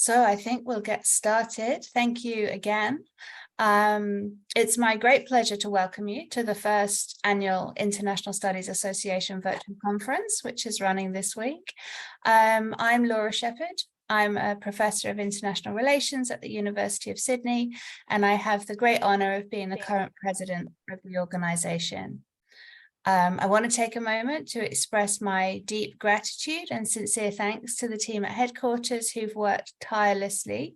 So I think we'll get started. Thank you again. It's my great pleasure to welcome you to the first annual International Studies Association virtual conference, which is running this week. I'm Laura Shepherd. I'm a professor of international relations at the University of Sydney, and I have the great honor of being the current president of the organization. I want to take a moment to express my deep gratitude and sincere thanks to the team at headquarters who've worked tirelessly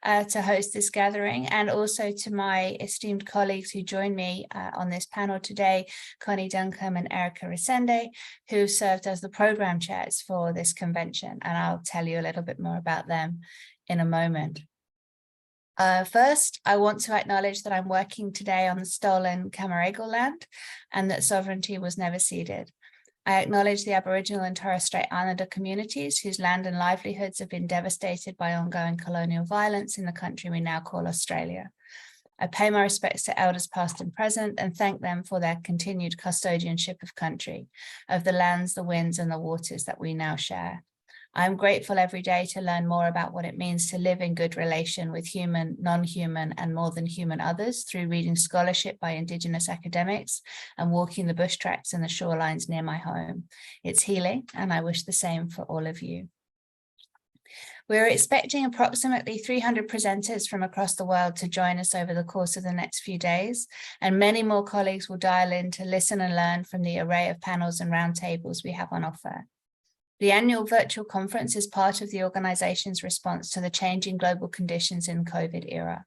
to host this gathering, and also to my esteemed colleagues who join me on this panel today, Connie Duncombe and Erica Resende, who served as the program chairs for this convention, and I'll tell you a little bit more about them in a moment. First, I want to acknowledge that I'm working today on the stolen Camaragal land and that sovereignty was never ceded. I acknowledge the Aboriginal and Torres Strait Islander communities whose land and livelihoods have been devastated by ongoing colonial violence in the country we now call Australia. I pay my respects to elders past and present and thank them for their continued custodianship of country, of the lands, the winds and the waters that we now share. I'm grateful every day to learn more about what it means to live in good relation with human, non-human and more than human others through reading scholarship by Indigenous academics and walking the bush tracks and the shorelines near my home. It's healing, and I wish the same for all of you. We're expecting approximately 300 presenters from across the world to join us over the course of the next few days, and many more colleagues will dial in to listen and learn from the array of panels and roundtables we have on offer. The annual virtual conference is part of the organization's response to the changing global conditions in the COVID era.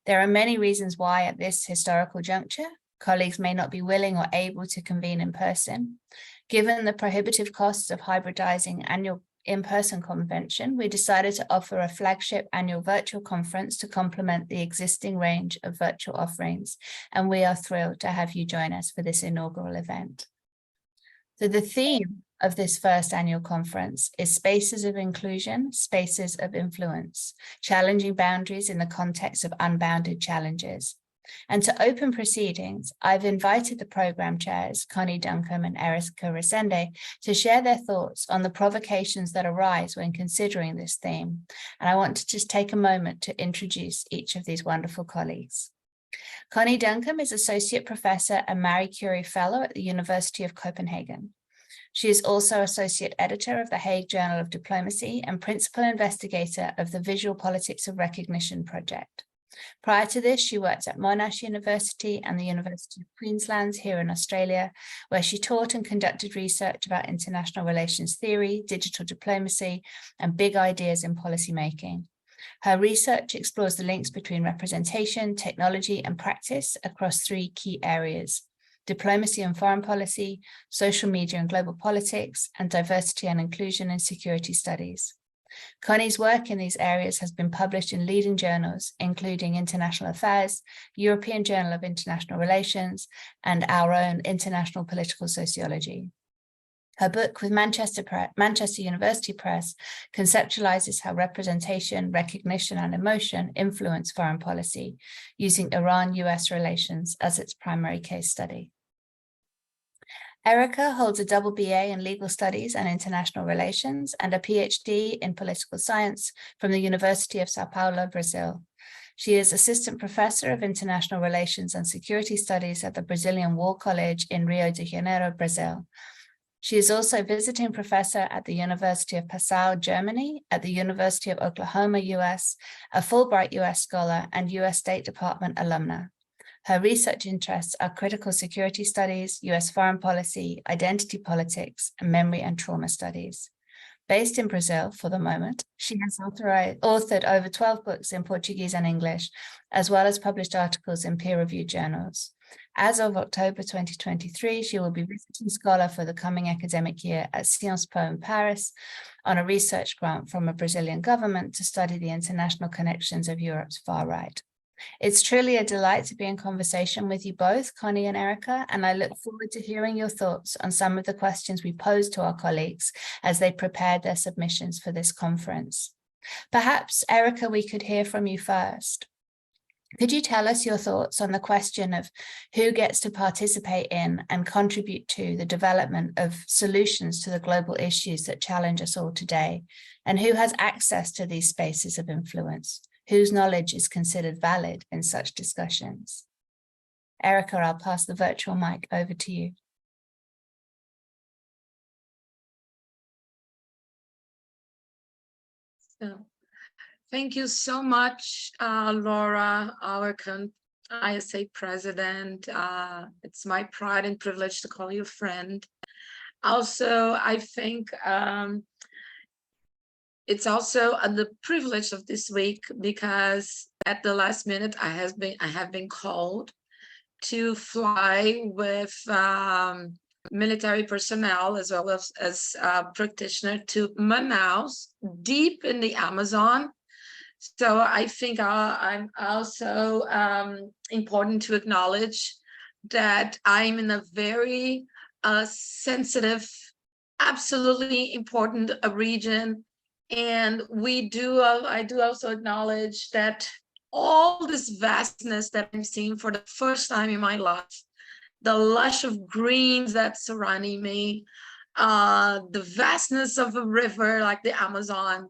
There are many reasons why at this historical juncture, colleagues may not be willing or able to convene in person. Given the prohibitive costs of hybridizing annual in-person convention, we decided to offer a flagship annual virtual conference to complement the existing range of virtual offerings, and we are thrilled to have you join us for this inaugural event. So the theme of this first annual conference is Spaces of Inclusion, Spaces of Influence, Challenging Boundaries in the Context of Unbounded Challenges. And to open proceedings, I've invited the program chairs, Connie Duncombe and Erica Resende, to share their thoughts on the provocations that arise when considering this theme. And I want to just take a moment to introduce each of these wonderful colleagues. Connie Duncombe is Associate Professor and Marie Curie Fellow at the University of Copenhagen. She is also Associate Editor of the Hague Journal of Diplomacy and Principal Investigator of the Visual Politics of Recognition project. Prior to this, she worked at Monash University and the University of Queensland here in Australia, where she taught and conducted research about international relations theory, digital diplomacy, and big ideas in policymaking. Her research explores the links between representation, technology, and practice across three key areas: diplomacy and foreign policy, social media and global politics, and diversity and inclusion in security studies. Connie's work in these areas has been published in leading journals, including International Affairs, European Journal of International Relations, and our own International Political Sociology. Her book with Manchester University Press conceptualizes how representation, recognition, and emotion influence foreign policy, using Iran-US relations as its primary case study. Erica holds a double BA in Legal Studies and International Relations and a PhD in Political Science from the University of Sao Paulo, Brazil. She is Assistant Professor of International Relations and Security Studies at the Brazilian War College in Rio de Janeiro, Brazil. She is also Visiting Professor at the University of Passau, Germany, at the University of Oklahoma, US, a Fulbright US Scholar, and US State Department alumna. Her research interests are critical security studies, US foreign policy, identity politics, and memory and trauma studies. Based in Brazil for the moment, she has authored over 12 books in Portuguese and English, as well as published articles in peer-reviewed journals. As of October 2023, she will be visiting scholar for the coming academic year at Sciences Po in Paris on a research grant from a Brazilian government to study the international connections of Europe's far right. It's truly a delight to be in conversation with you both, Connie and Erica, and I look forward to hearing your thoughts on some of the questions we posed to our colleagues as they prepared their submissions for this conference. Perhaps, Erica, we could hear from you first. Could you tell us your thoughts on the question of who gets to participate in and contribute to the development of solutions to the global issues that challenge us all today, and who has access to these spaces of influence, whose knowledge is considered valid in such discussions? Erica, I'll pass the virtual mic over to you. So, thank you so much, Laura, our ISA president. It's my pride and privilege to call you a friend. Also, I think it's also the privilege of this week, because at the last minute I have been called to fly with military personnel as well as practitioner to Manaus, deep in the Amazon. So I think I'm also important to acknowledge that I'm in a very sensitive, absolutely important region. And I do also acknowledge that all this vastness that I'm seeing for the first time in my life, the lush of greens that's surrounding me, the vastness of a river like the Amazon,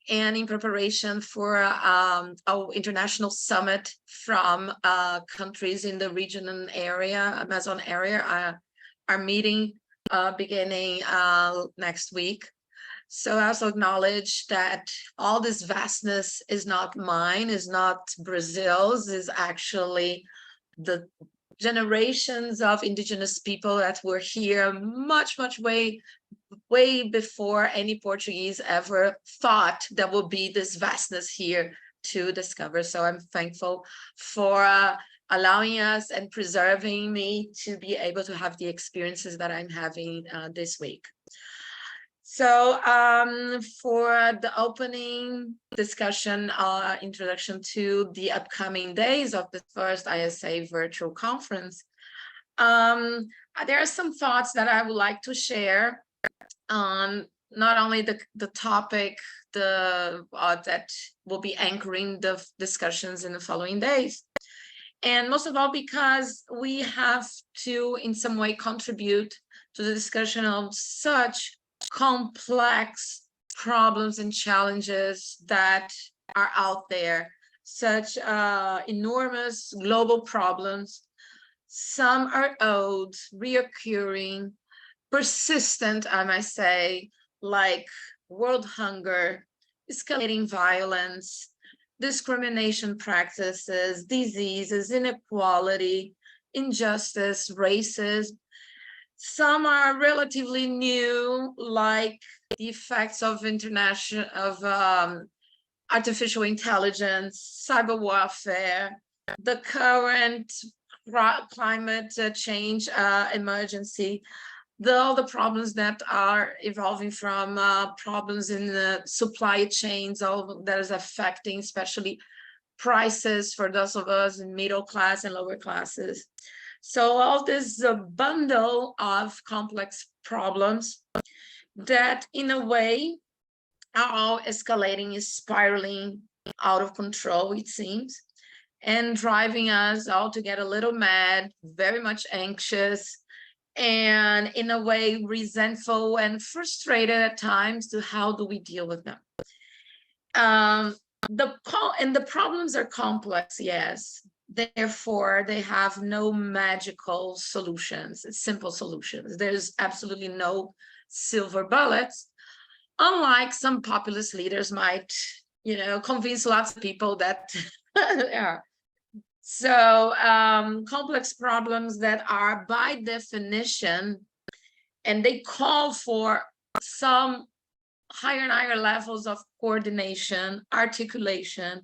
and in preparation for our international summit from countries in the region and area, Amazon area, our meeting beginning next week. So I also acknowledge that all this vastness is not mine, is not Brazil's, is actually the generations of indigenous people that were here much way before any Portuguese ever thought there would be this vastness here to discover. So I'm thankful for allowing us and preserving me to be able to have the experiences that I'm having this week. So for the opening discussion, introduction to the upcoming days of the first ISA virtual conference, there are some thoughts that I would like to share on not only the topic that will be anchoring the discussions in the following days, and most of all because we have to in some way contribute to the discussion of such complex problems and challenges that are out there, such enormous global problems. Some are old, reoccurring, persistent, I might say, like world hunger, escalating violence, discrimination practices, diseases, inequality, injustice, racism. Some are relatively new, like the effects of artificial intelligence, cyber warfare, the current climate change emergency, all the problems that are evolving from problems in the supply chains, all that is affecting especially prices for those of us in middle class and lower classes. So all this bundle of complex problems that in a way are all escalating, spiraling out of control, it seems, and driving us all to get a little mad, very much anxious, and in a way resentful and frustrated at times to how do we deal with them. The problems are complex, yes. Therefore, they have no magical solutions, simple solutions. There's absolutely no silver bullets, unlike some populist leaders might, convince lots of people that are. So complex problems that are by definition, and they call for some higher and higher levels of coordination, articulation,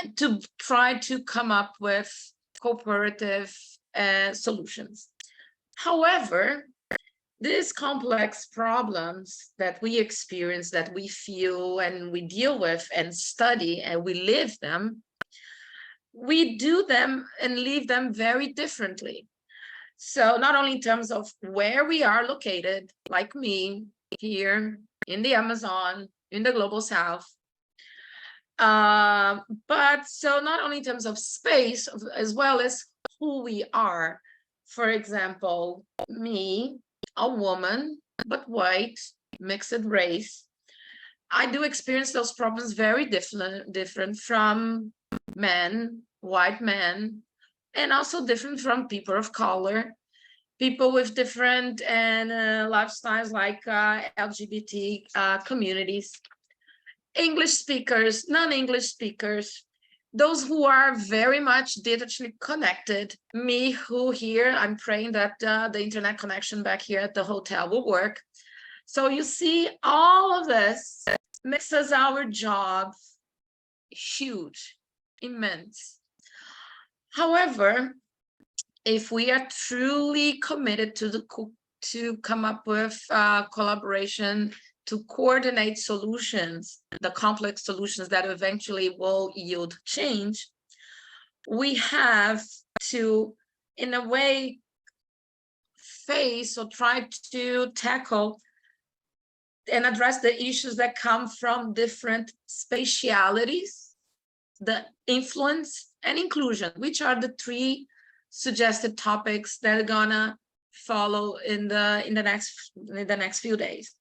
and to try to come up with cooperative solutions. However, these complex problems that we experience, that we feel and we deal with and study and we live them, we do them and leave them very differently. So not only in terms of where we are located, like me here in the Amazon, in the global South, But so not only in terms of space, as well as who we are. For example, me, a woman, but white, mixed race, I do experience those problems very different from men, white men, and also different from people of color, people with different and lifestyles like LGBT communities, English speakers, non-English speakers, those who are very much digitally connected. Me, who here, I'm praying that the internet connection back here at the hotel will work. So you see, all of this makes our job huge, immense. However, if we are truly committed to come up with collaboration, to coordinate solutions, the complex solutions that eventually will yield change, we have to, in a way, face or try to tackle and address the issues that come from different spatialities, the influence and inclusion, which are the three suggested topics that are gonna follow in the next few days.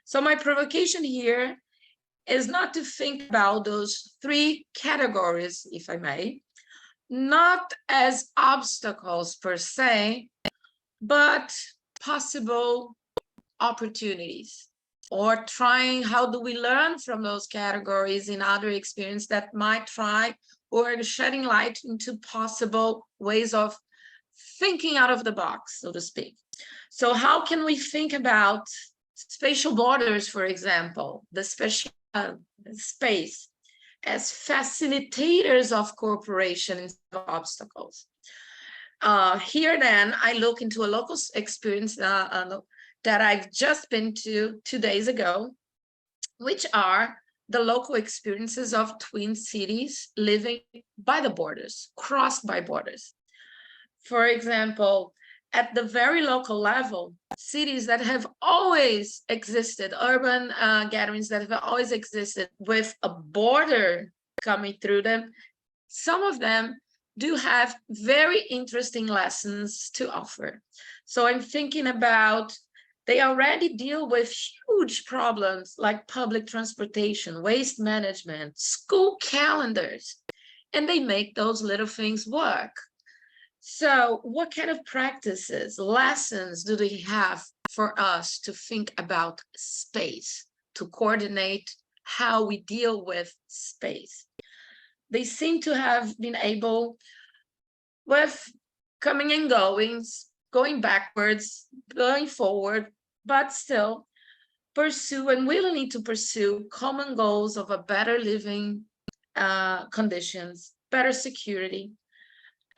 So my provocation here is not to think about those three categories, if I may, not as obstacles per se, but possible opportunities, or trying how do we learn from those categories in other experience that might try or shedding light into possible ways of thinking out of the box, so to speak. So how can we think about spatial borders, for example, the spatial space as facilitators of cooperation instead of obstacles? Here then, I look into a local experience that I've just been to 2 days ago, which are the local experiences of twin cities living by the borders, crossed by borders. For example, at the very local level, cities that have always existed, urban gatherings that have always existed with a border coming through them, some of them do have very interesting lessons to offer. So I'm thinking about, they already deal with huge problems like public transportation, waste management, school calendars, and they make those little things work. So what kind of practices, lessons do they have for us to think about space, to coordinate how we deal with space? They seem to have been able, with coming and goings, going backwards, going forward, but still pursue and willingly to pursue common goals of a better living conditions, better security,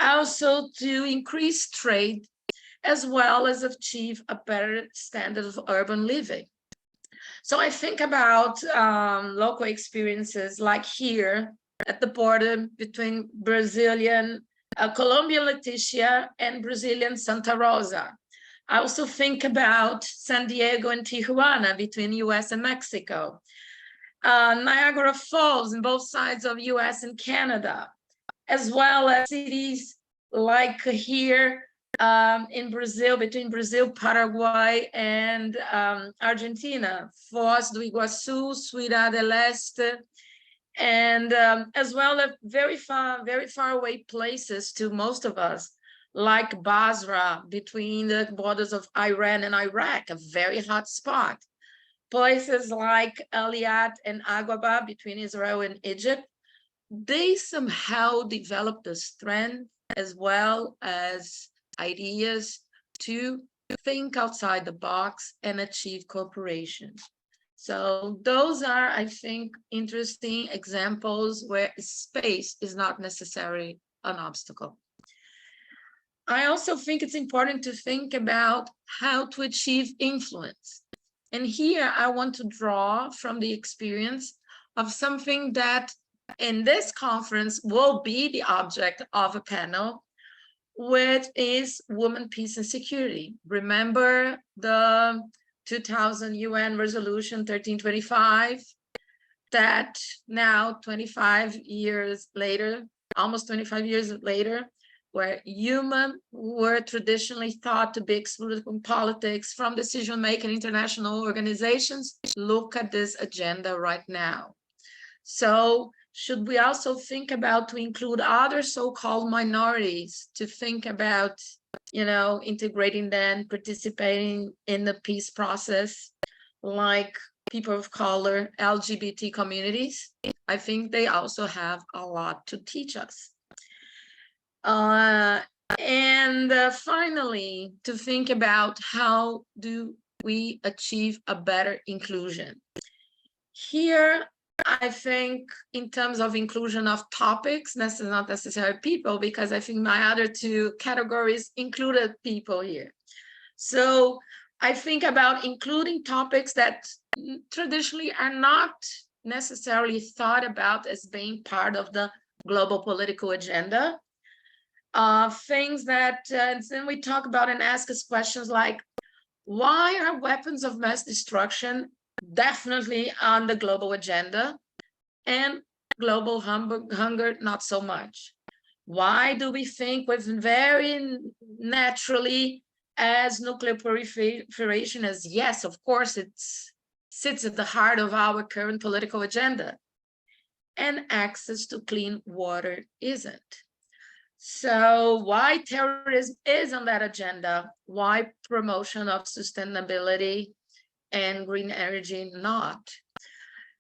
also to increase trade, as well as achieve a better standard of urban living. So I think about local experiences like here at the border between Brazilian, Colombian Leticia and Brazilian Santa Rosa. I also think about San Diego and Tijuana between US and Mexico. Niagara Falls in both sides of US and Canada, as well as cities like here in Brazil, between Brazil, Paraguay, and Argentina, Foz do Iguaçu, Ciudad del Este, and as well as very far away places to most of us, like Basra, between the borders of Iran and Iraq, a very hot spot. Places like Aliat and Aqaba, between Israel and Egypt, they somehow develop the strength as well as ideas to think outside the box and achieve cooperation. So those are, I think, interesting examples where space is not necessarily an obstacle. I also think it's important to think about how to achieve influence. And here I want to draw from the experience of something that in this conference will be the object of a panel, which is women, peace, and security. Remember the 2000 UN resolution 1325 that now 25 years later, almost 25 years later, where humans were traditionally thought to be excluded from politics, from decision-making international organizations, look at this agenda right now. So should we also think about to include other so-called minorities, to think about, you know, integrating them, participating in the peace process, like people of color, LGBT communities? I think they also have a lot to teach us. Finally, to think about how do we achieve a better inclusion. Here, I think in terms of inclusion of topics, that's not necessarily people, because I think my other two categories included people here. So I think about including topics that traditionally are not necessarily thought about as being part of the global political agenda. Things that then we talk about and ask us questions like, why are weapons of mass destruction definitely on the global agenda and global hunger not so much? Why do we think with very naturally as nuclear proliferation as, yes, of course, it sits at the heart of our current political agenda, and access to clean water isn't? So why terrorism is on that agenda? Why promotion of sustainability and green energy not?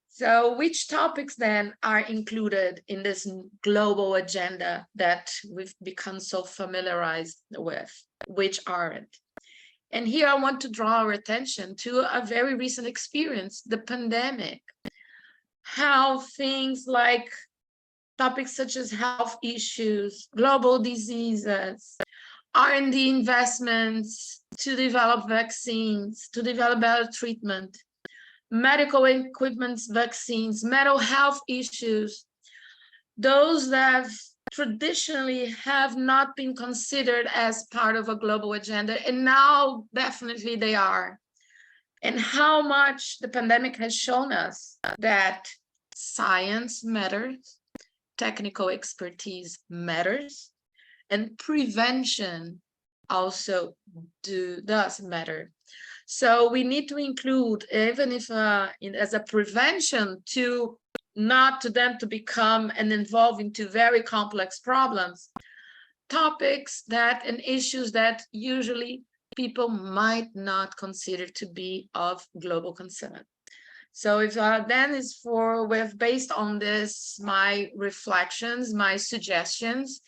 So which topics then are included in this global agenda that we've become so familiarized with, which aren't? And here I want to draw our attention to a very recent experience, the pandemic. How things like topics such as health issues, global diseases, R&D investments to develop vaccines, to develop better treatment, medical equipment, vaccines, mental health issues, those that traditionally have not been considered as part of a global agenda, and now definitely they are. And how much the pandemic has shown us that science matters, technical expertise matters, and prevention also does matter. So we need to include, even if as a prevention, to not to them to become and involve into very complex problems, topics that and issues that usually people might not consider to be of global concern. So if then is based on this, my reflections, my suggestions,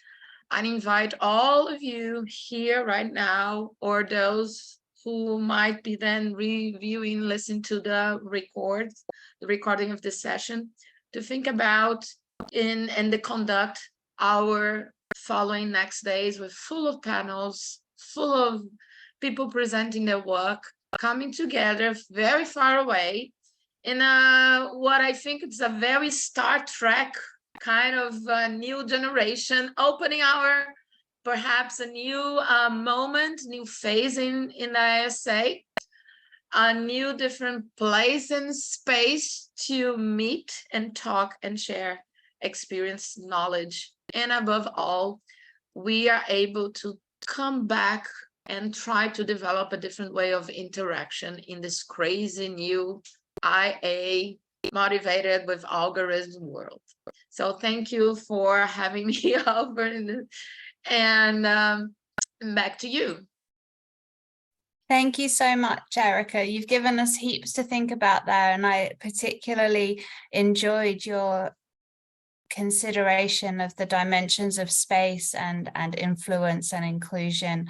I invite all of you here right now, or those who might be then reviewing, listen to the recording of this session, to think about and to conduct our following next days with full of panels, full of people presenting their work, coming together very far away in what I think it's a very Star Trek kind of new generation, opening our perhaps a new moment, new phase in the ISA, a new different place and space to meet and talk and share experience, knowledge, and above all, we are able to come back and try to develop a different way of interaction in this crazy new IA motivated with algorithm world. So thank you for having me over, and back to you. Thank you so much, Erica. You've given us heaps to think about there, and I particularly enjoyed your consideration of the dimensions of space and influence and inclusion,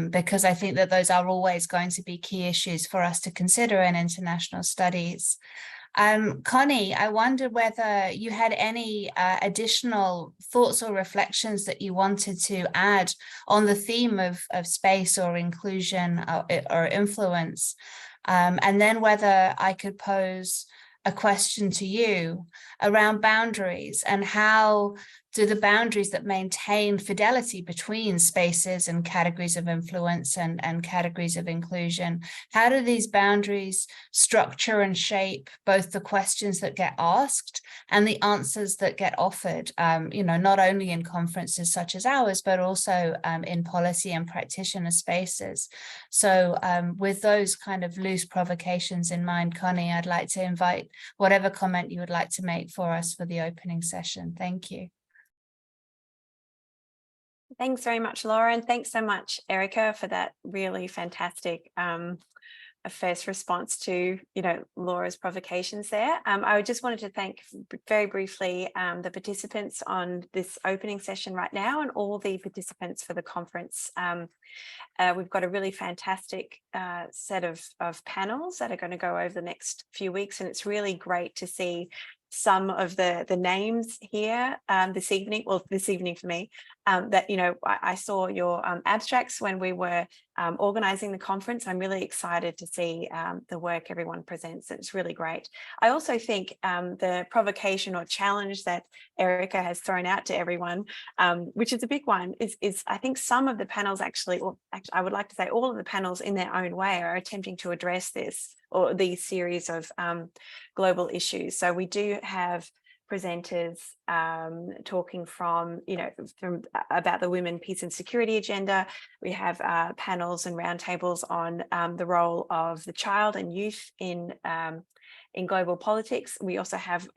because I think that those are always going to be key issues for us to consider in international studies. Connie, I wonder whether you had any additional thoughts or reflections that you wanted to add on the theme of space or inclusion or influence, and then whether I could pose a question to you around boundaries and how do the boundaries that maintain fidelity between spaces and categories of influence and categories of inclusion, how do these boundaries structure and shape both the questions that get asked and the answers that get offered, not only in conferences such as ours, but also in policy and practitioner spaces. So with those kind of loose provocations in mind, Connie, I'd like to invite whatever comment you would like to make for us for the opening session. Thank you. Thanks very much, Laura, and thanks so much, Erica, for that really fantastic first response to Laura's provocations there. I just wanted to thank very briefly the participants on this opening session right now and all the participants for the conference. We've got a really fantastic set of panels that are going to go over the next few weeks, and it's really great to see some of the names here this evening for me, that I saw your abstracts when we were organizing the conference. I'm really excited to see the work everyone presents. It's really great. I also think the provocation or challenge that Erica has thrown out to everyone, which is a big one, is I think some of the panels actually, I would like to say all of the panels in their own way are attempting to address this or these series of global issues. So we do have presenters talking from about the women, peace and security agenda. We have panels and roundtables on the role of the child and youth in global politics. We also have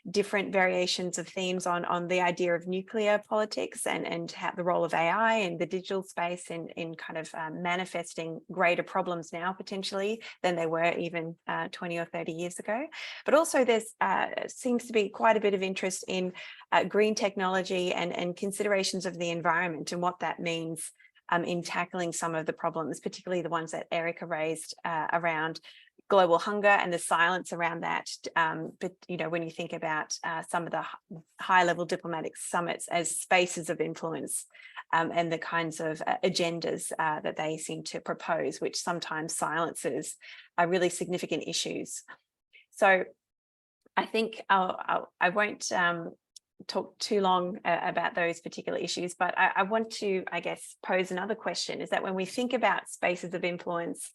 different variations of themes on the idea of nuclear politics and how the role of AI and the digital space in kind of manifesting greater problems now potentially than they were even 20 or 30 years ago. But also there's seems to be quite a bit of interest in green technology and considerations of the environment and what that means in tackling some of the problems, particularly the ones that Erica raised around global hunger and the silence around that. But when you think about some of the high-level diplomatic summits as spaces of influence and the kinds of agendas that they seem to propose, which sometimes silences really significant issues. So I think I won't talk too long about those particular issues, but I want to, I guess, pose another question, is that when we think about spaces of influence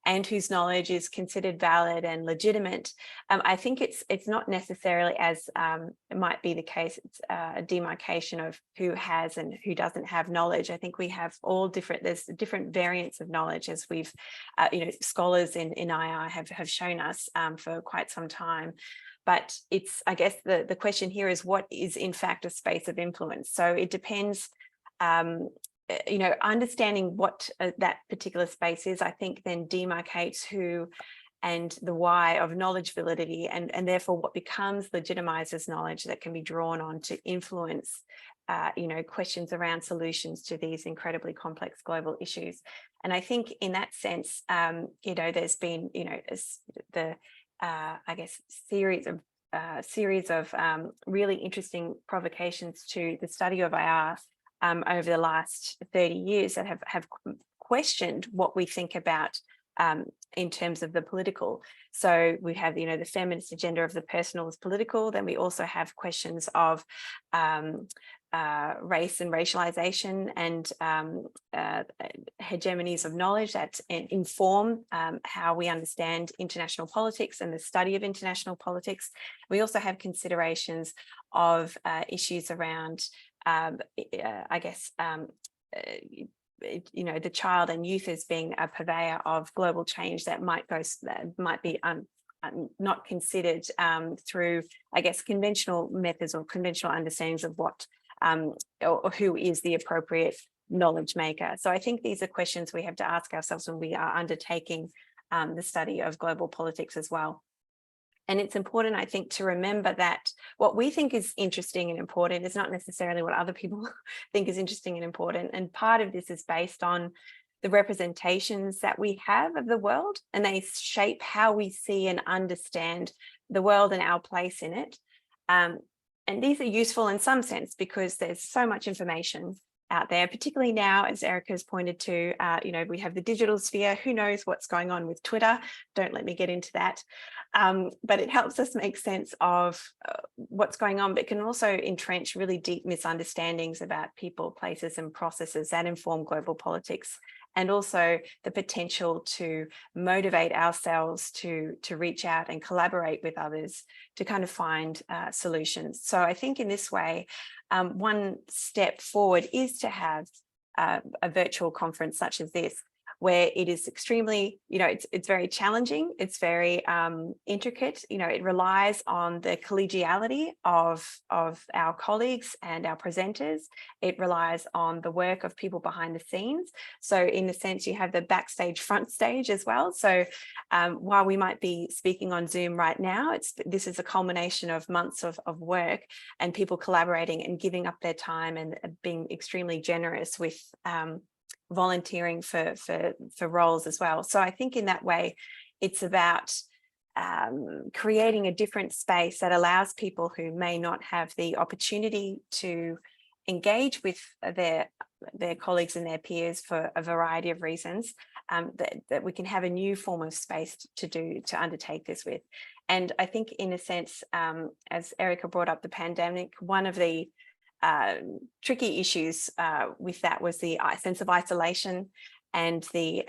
and whose knowledge is considered valid and legitimate, I think it's not necessarily, as it might be the case, it's a demarcation of who has and who doesn't have knowledge. I think we have there's different variants of knowledge, as we've, scholars in II have shown us for quite some time. But it's, I guess, the question here is what is in fact a space of influence? So it depends, understanding what that particular space is, I think then demarcates who and the why of knowledge validity, and therefore what becomes legitimizes knowledge that can be drawn on to influence questions around solutions to these incredibly complex global issues. And I think in that sense, there's been I guess series of really interesting provocations to the study of IR over the last 30 years that have questioned what we think about in terms of the political. So we have, the feminist agenda of the personal is political. Then we also have questions of race and racialization and hegemonies of knowledge that inform how we understand international politics and the study of international politics. We also have considerations of issues around, I guess, the child and youth as being a purveyor of global change that might be not considered through, I guess, conventional methods or conventional understandings of what or who is the appropriate knowledge maker. So I think these are questions we have to ask ourselves when we are undertaking the study of global politics as well. And it's important, I think, to remember that what we think is interesting and important is not necessarily what other people think is interesting and important. And part of this is based on the representations that we have of the world, and they shape how we see and understand the world and our place in it. And these are useful in some sense because there's so much information out there, particularly now, as Erica has pointed to, we have the digital sphere. Who knows what's going on with Twitter? Don't let me get into that. But it helps us make sense of what's going on, but can also entrench really deep misunderstandings about people, places, and processes that inform global politics, and also the potential to motivate ourselves to reach out and collaborate with others to kind of find solutions. So I think in this way, one step forward is to have a virtual conference such as this, where it is extremely, it's very challenging, it's very intricate, it relies on the collegiality of our colleagues and our presenters. It relies on the work of people behind the scenes. So in a sense, you have the backstage, front stage as well. So while we might be speaking on Zoom right now, this is a culmination of months of work and people collaborating and giving up their time and being extremely generous with volunteering for roles as well. So I think in that way, it's about creating a different space that allows people who may not have the opportunity to engage with their colleagues and their peers for a variety of reasons, that we can have a new form of space to undertake this with. And I think in a sense, as Erica brought up the pandemic, one of the tricky issues with that was the sense of isolation and the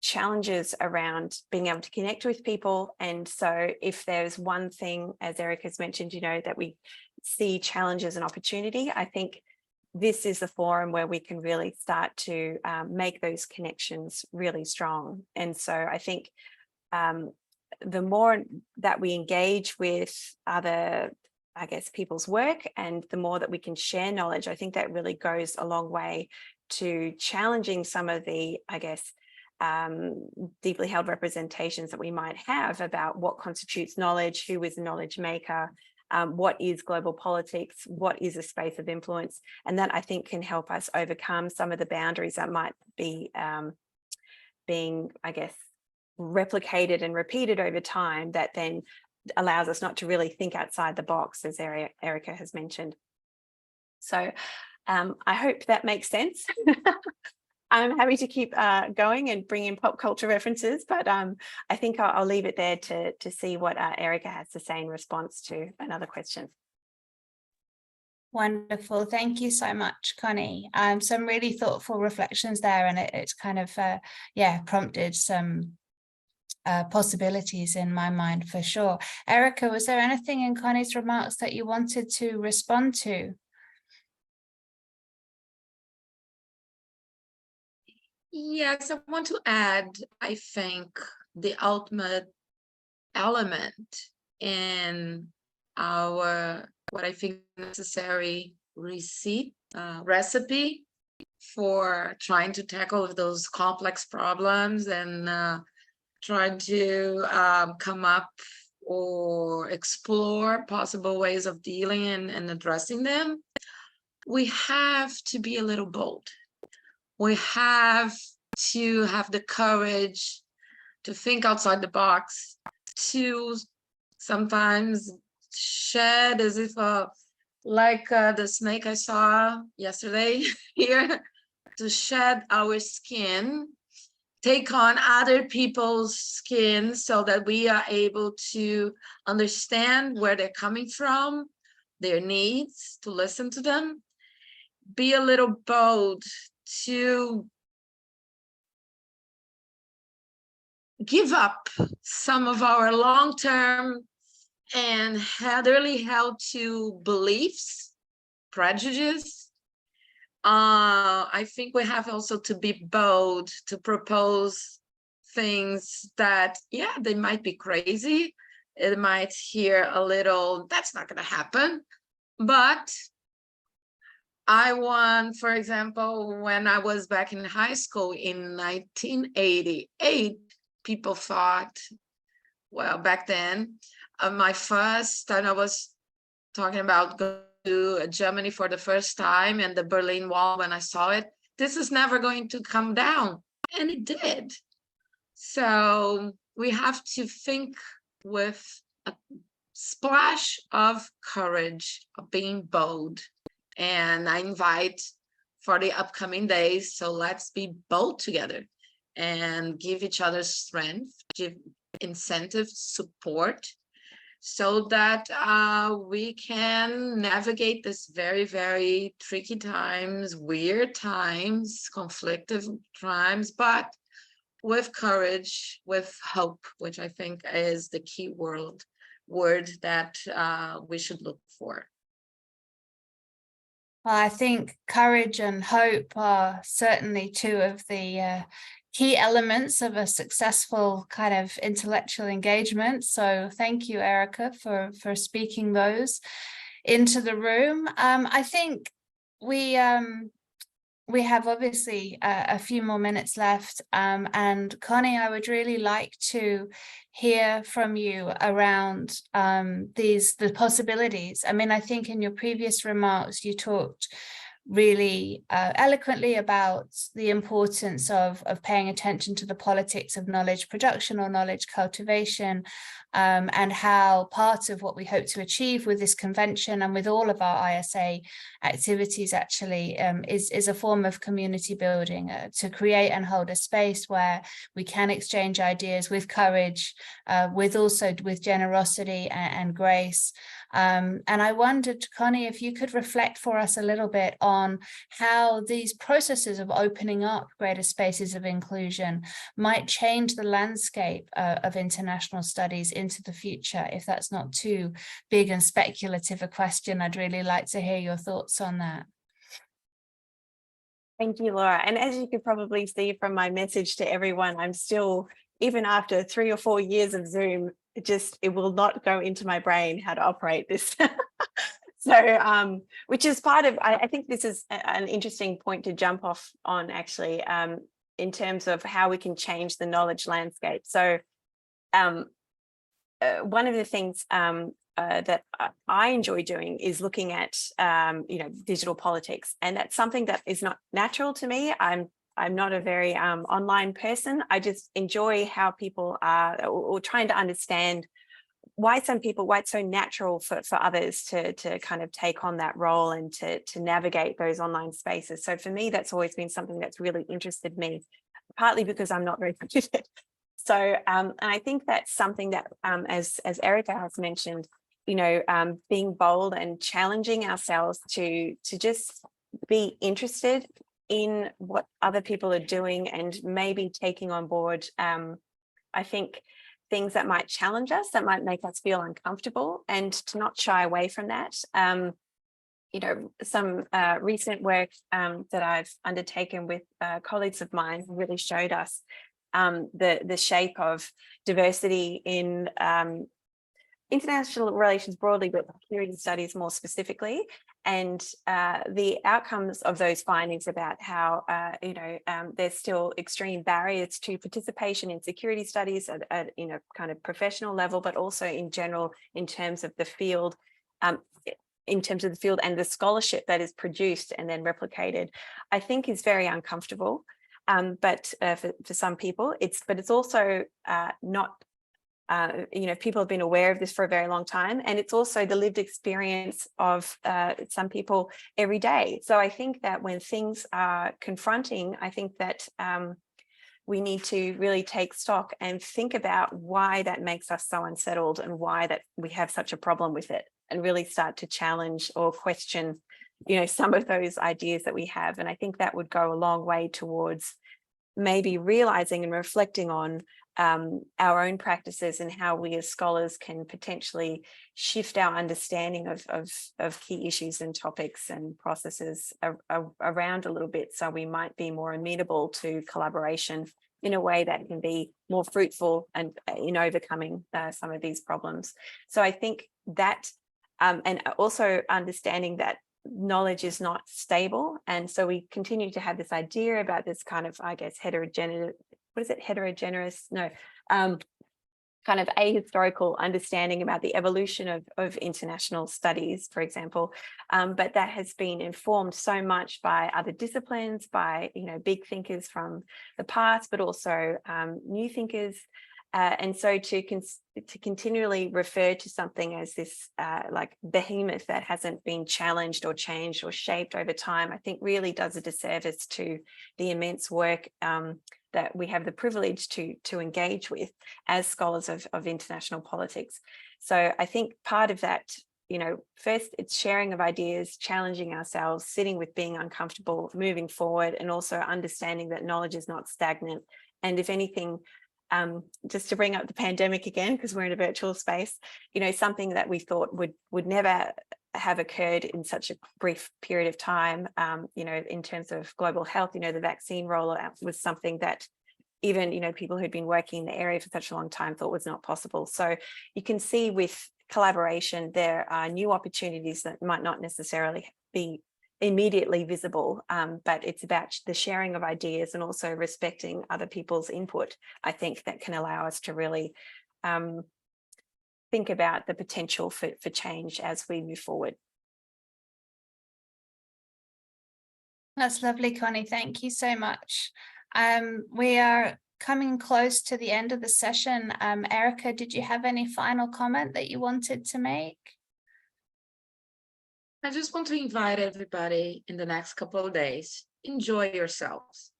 challenges around being able to connect with people. And so if there's one thing, as Eric has mentioned, that we see challenges and opportunity, I think this is the forum where we can really start to make those connections really strong. And so I think the more that we engage with other, I guess, people's work, and the more that we can share knowledge, I think that really goes a long way to challenging some of the, I guess, deeply held representations that we might have about what constitutes knowledge, who is a knowledge maker, what is global politics, what is a space of influence. And that, I think, can help us overcome some of the boundaries that might be being, I guess, replicated and repeated over time, that then allows us not to really think outside the box, as Erica has mentioned. So I hope that makes sense. I'm happy to keep going and bring in pop culture references, but I think I'll leave it there to see what Erica has to say in response to another question. Wonderful. Thank you so much, Connie. Some really thoughtful reflections there, and it's kind of, prompted some possibilities in my mind for sure. Erica, was there anything in Connie's remarks that you wanted to respond to? Yes, I want to add, I think, the ultimate element in our, what I think necessary recipe for trying to tackle those complex problems and trying to come up or explore possible ways of dealing and addressing them. We have to be a little bold. We have to have the courage to think outside the box, to sometimes shed, as if like the snake I saw yesterday here, to shed our skin, take on other people's skin so that we are able to understand where they're coming from, their needs, to listen to them, be a little bold to give up some of our long-term and really held to beliefs, prejudice. I think we have also to be bold to propose things that, yeah, they might be crazy. It might hear a little, that's not going to happen. But I want, for example, when I was back in high school in 1988, people thought, well, back then, my first, and I was talking about going to Germany for the first time, and the Berlin Wall, when I saw it, this is never going to come down. And it did. So we have to think with a splash of courage, of being bold. And I invite for the upcoming days, so let's be bold together and give each other strength, give incentive, support, so that we can navigate this very, very tricky times, weird times, conflictive times, but with courage, with hope, which I think is the key word that we should look for. I think courage and hope are certainly two of the key elements of a successful kind of intellectual engagement. So thank you, Erica, for speaking those into the room. I think we have obviously a few more minutes left, and Connie, I would really like to hear from you around the possibilities. I mean, I think in your previous remarks you talked really eloquently about the importance of paying attention to the politics of knowledge production or knowledge cultivation, and how part of what we hope to achieve with this convention and with all of our ISA activities actually is a form of community building, to create and hold a space where we can exchange ideas with courage, with generosity and grace. And I wondered, Connie, if you could reflect for us a little bit on how these processes of opening up greater spaces of inclusion might change the landscape of international studies into the future. If that's not too big and speculative a question, I'd really like to hear your thoughts on that. Thank you, Laura. And as you could probably see from my message to everyone, I'm still, even after 3 or 4 years of Zoom, it will not go into my brain how to operate this. So, which is part of, I think this is an interesting point to jump off on, actually, in terms of how we can change the knowledge landscape. So one of the things that I enjoy doing is looking at, digital politics. And that's something that is not natural to me. I'm not a very online person. I just enjoy how people are, or trying to understand why it's so natural for others to kind of take on that role and to navigate those online spaces. So for me, that's always been something that's really interested me, partly because I'm not very good at it. So, and I think that's something that, as Erica has mentioned, being bold and challenging ourselves to just be interested in what other people are doing and maybe taking on board, I think, things that might challenge us, that might make us feel uncomfortable, and to not shy away from that. Some recent work that I've undertaken with colleagues of mine really showed us the shape of diversity in international relations broadly, but security studies more specifically, and the outcomes of those findings about how there's still extreme barriers to participation in security studies at kind of professional level, but also in general in terms of the field, and the scholarship that is produced and then replicated, I think is very uncomfortable. But for some people, it's also not. People have been aware of this for a very long time, and it's also the lived experience of some people every day. So I think that when things are confronting, I think that we need to really take stock and think about why that makes us so unsettled and why that we have such a problem with it, and really start to challenge or question, some of those ideas that we have. And I think that would go a long way towards maybe realizing and reflecting on our own practices and how we as scholars can potentially shift our understanding of key issues and topics and processes around a little bit, so we might be more amenable to collaboration in a way that can be more fruitful and in overcoming some of these problems. So I think that, and also understanding that knowledge is not stable, and so we continue to have this idea about this kind of, I guess, kind of ahistorical understanding about the evolution of international studies, for example, but that has been informed so much by other disciplines, by big thinkers from the past, but also new thinkers And so to continually refer to something as this like behemoth that hasn't been challenged or changed or shaped over time, I think really does a disservice to the immense work that we have the privilege to engage with as scholars of international politics. So I think part of that, you know, first it's sharing of ideas, challenging ourselves, sitting with being uncomfortable, moving forward, and also understanding that knowledge is not stagnant. And if anything, just to bring up the pandemic again, because we're in a virtual space, you know, something that we thought would never have occurred in such a brief period of time, you know, in terms of global health, you know, the vaccine rollout was something that even, you know, people who'd been working in the area for such a long time thought was not possible. So you can see with collaboration, there are new opportunities that might not necessarily be immediately visible, but it's about the sharing of ideas and also respecting other people's input, I think, that can allow us to really think about the potential for change as we move forward. That's lovely, Connie. Thank you so much. We are coming close to the end of the session. Erica, did you have any final comment that you wanted to make? I just want to invite everybody in the next couple of days, enjoy yourselves.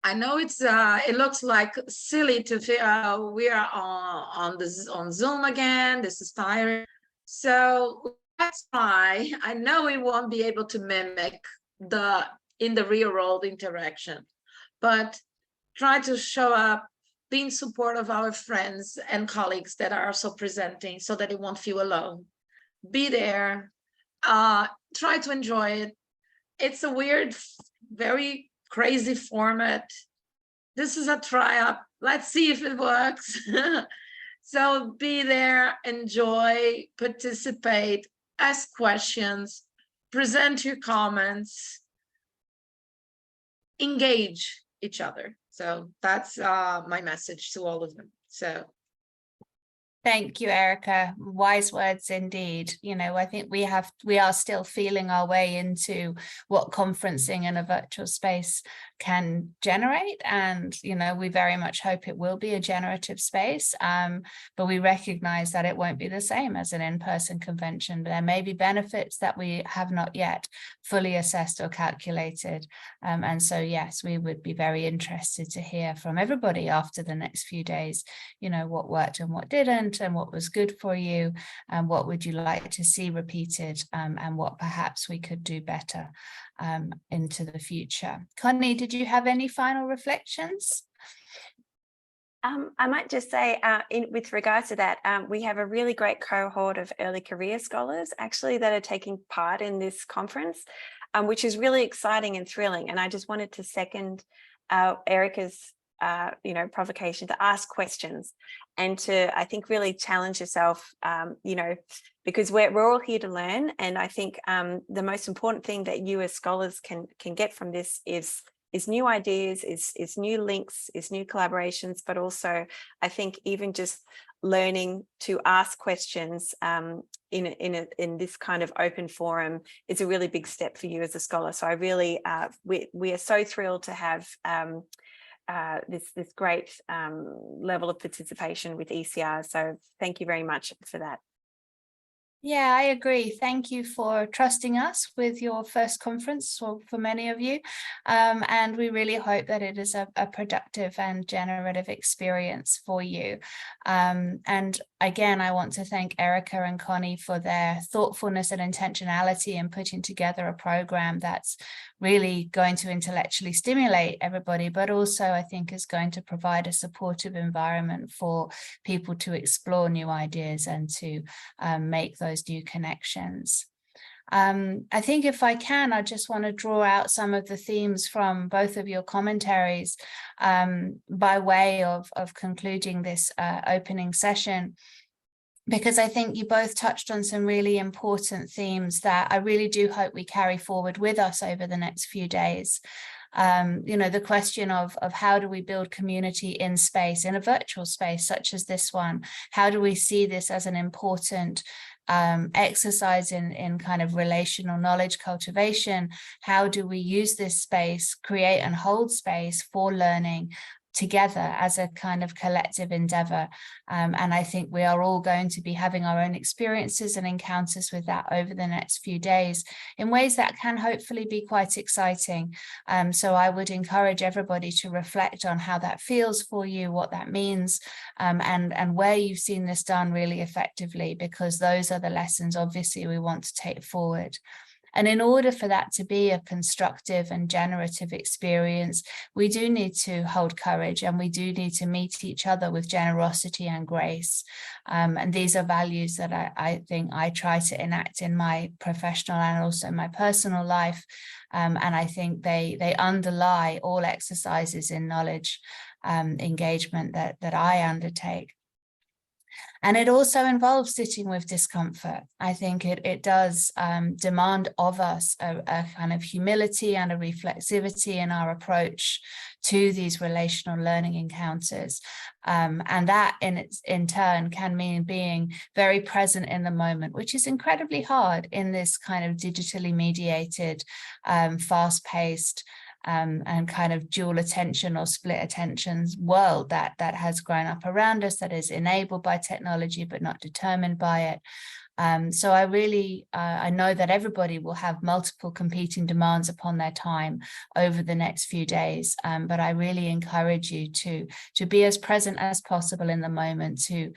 I know it looks like silly to feel we are on Zoom again. This is tiring. So that's why I know we won't be able to mimic in the real world interaction, but try to show up, be in support of our friends and colleagues that are also presenting so that they won't feel alone. Be there. Try to enjoy it. It's a weird, very crazy format. This is a try-up. Let's see if it works. So be there, enjoy, participate, ask questions, present your comments, engage each other. So that's my message to all of them. So thank you, Erica. Wise words indeed. You know, I think we are still feeling our way into what conferencing in a virtual space can generate. And, you know, we very much hope it will be a generative space, but we recognize that it won't be the same as an in-person convention. There may be benefits that we have not yet fully assessed or calculated. And so, yes, we would be very interested to hear from everybody after the next few days, you know, what worked and what didn't, and what was good for you, and what would you like to see repeated, and what perhaps we could do better into the future. Connie, did you have any final reflections? I might just say, with regards to that, we have a really great cohort of early career scholars actually that are taking part in this conference, which is really exciting and thrilling. And I just wanted to second Erica's you know, provocation to ask questions and to, I think, really challenge yourself, you know, because we're all here to learn. And I think the most important thing that you as scholars can get from this is new ideas, is new links, is new collaborations, but also I think even just learning to ask questions in this kind of open forum is a really big step for you as a scholar. So I really, we are so thrilled to have this great level of participation with ECR. So thank you very much for that. Yeah, I agree. Thank you for trusting us with your first conference, or for many of you. And we really hope that it is a productive and generative experience for you. And again, I want to thank Erica and Connie for their thoughtfulness and intentionality in putting together a program that's really going to intellectually stimulate everybody, but also I think is going to provide a supportive environment for people to explore new ideas and to make those new connections. I think if I can, I just want to draw out some of the themes from both of your commentaries by way of concluding this opening session, because I think you both touched on some really important themes that I really do hope we carry forward with us over the next few days. You know, the question of how do we build community in space, in a virtual space such as this one? How do we see this as an important exercise in kind of relational knowledge cultivation? How do we use this space, create and hold space for learning, together as a kind of collective endeavor. And I think we are all going to be having our own experiences and encounters with that over the next few days in ways that can hopefully be quite exciting. So I would encourage everybody to reflect on how that feels for you, what that means, and where you've seen this done really effectively, because those are the lessons obviously we want to take forward. And in order for that to be a constructive and generative experience, we do need to hold courage, and we do need to meet each other with generosity and grace. And these are values that I think I try to enact in my professional and also my personal life. And I think they underlie all exercises in knowledge engagement that I undertake. And it also involves sitting with discomfort. I think it does demand of us a kind of humility and a reflexivity in our approach to these relational learning encounters. And that in turn can mean being very present in the moment, which is incredibly hard in this kind of digitally mediated, fast-paced, and kind of dual attention or split attentions world that has grown up around us, that is enabled by technology but not determined by it. So I really, I know that everybody will have multiple competing demands upon their time over the next few days, but I really encourage you to be as present as possible in the moment, to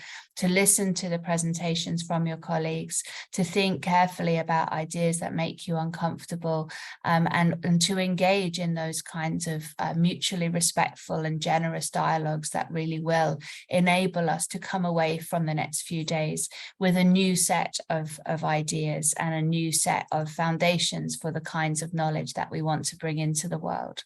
listen to the presentations from your colleagues, to think carefully about ideas that make you uncomfortable, and to engage in those kinds of mutually respectful and generous dialogues that really will enable us to come away from the next few days with a new set of ideas and a new set of foundations for the kinds of knowledge that we want to bring into the world.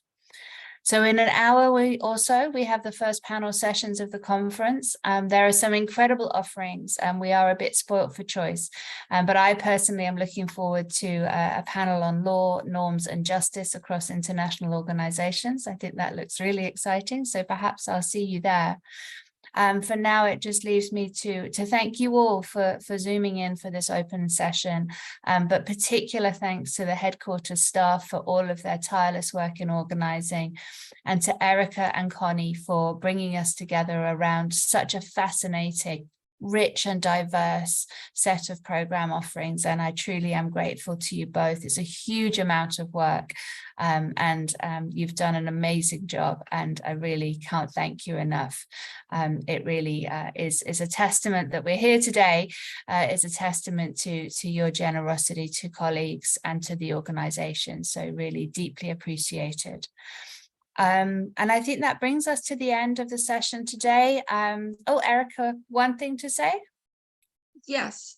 So in an hour or so, we have the first panel sessions of the conference. There are some incredible offerings, and we are a bit spoilt for choice. But I personally am looking forward to a panel on law, norms and justice across international organizations. I think that looks really exciting. So perhaps I'll see you there. For now, it just leaves me to thank you all for Zooming in for this open session, but particular thanks to the headquarters staff for all of their tireless work in organising, and to Erica and Connie for bringing us together around such a fascinating, rich and diverse set of program offerings. And I truly am grateful to you both. It's a huge amount of work, and you've done an amazing job, and I really can't thank you enough. It really is a testament that we're here today, is a testament to your generosity to colleagues and to the organization. So really deeply appreciated. And I think that brings us to the end of the session today. Oh, Erica, one thing to say? Yes.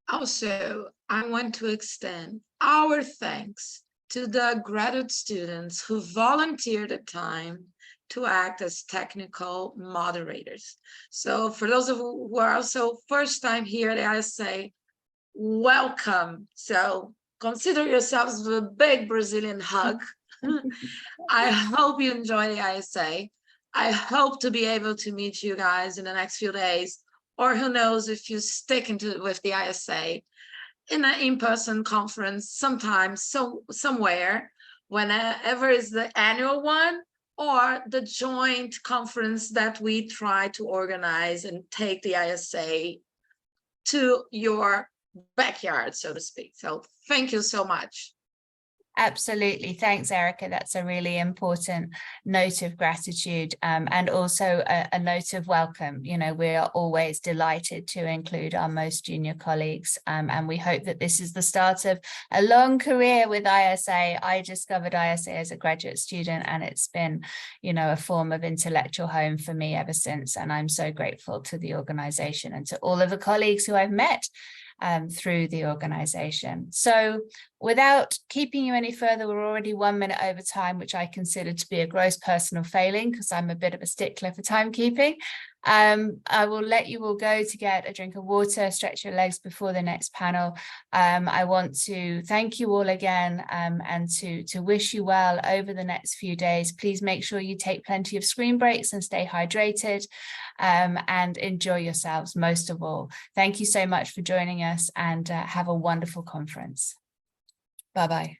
Also, I want to extend our thanks to the graduate students who volunteered the time to act as technical moderators. So for those of you who are also first time here at ISA, welcome. So consider yourselves with a big Brazilian hug. I hope you enjoy the ISA. I hope to be able to meet you guys in the next few days, or who knows, if you stick with the ISA in an in-person conference sometime, somewhere, whenever is the annual one, or the joint conference that we try to organize and take the ISA to your backyard, so to speak. So thank you so much. Absolutely. Thanks, Erica. That's a really important note of gratitude, and also a note of welcome. You know, we are always delighted to include our most junior colleagues, and we hope that this is the start of a long career with ISA. I discovered ISA as a graduate student, and it's been, you know, a form of intellectual home for me ever since. And I'm so grateful to the organization and to all of the colleagues who I've met through the organization. So without keeping you any further, we're already 1 minute over time, which I consider to be a gross personal failing because I'm a bit of a stickler for timekeeping. I will let you all go to get a drink of water, stretch your legs before the next panel. I want to thank you all again, and to wish you well over the next few days. Please make sure you take plenty of screen breaks and stay hydrated, and enjoy yourselves most of all. Thank you so much for joining us, and have a wonderful conference. Bye-bye.